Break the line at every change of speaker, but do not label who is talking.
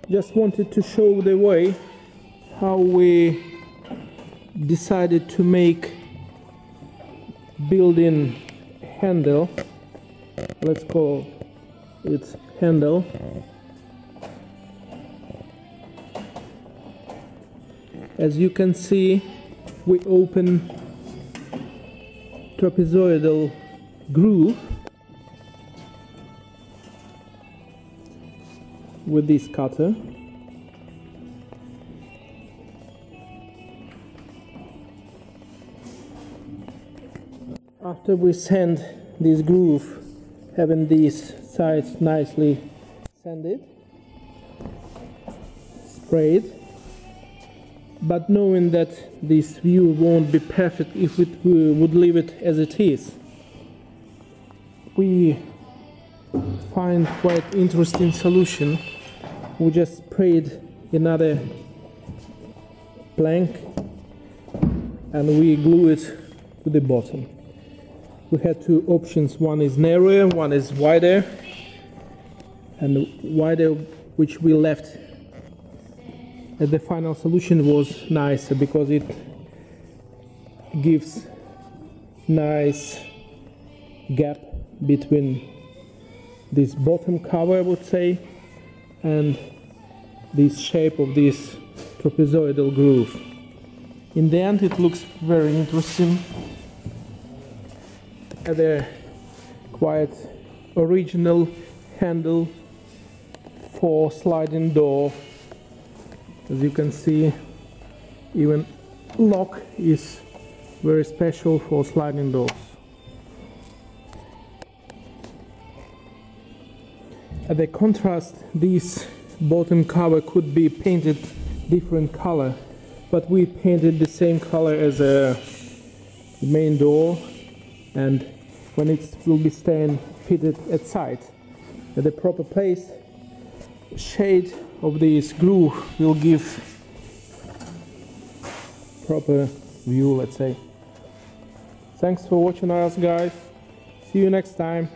just wanted to show the way how we decided to make built-in handle. Let's call it handle. As you can see, we open trapezoidal groove with this cutter. After we sand this groove, having these sides nicely sanded, sprayed, but knowing that this view won't be perfect if we would leave it as it is, we find quite interesting solution. We just sprayed another plank and we glue it to the bottom. We had two options, one is narrower, one is wider, and wider, which we left as the final solution, was nicer because it gives nice gap between this bottom cover, I would say, and this shape of this trapezoidal groove. In the end it looks very interesting. A quite original handle for sliding door. As you can see, even lock is very special for sliding doors. At the contrast, this bottom cover could be painted different color, but we painted the same color as the main door, and when it will be staying fitted at side at the proper place, shade of this groove will give proper view, let's say. Thanks for watching us, guys. See you next time.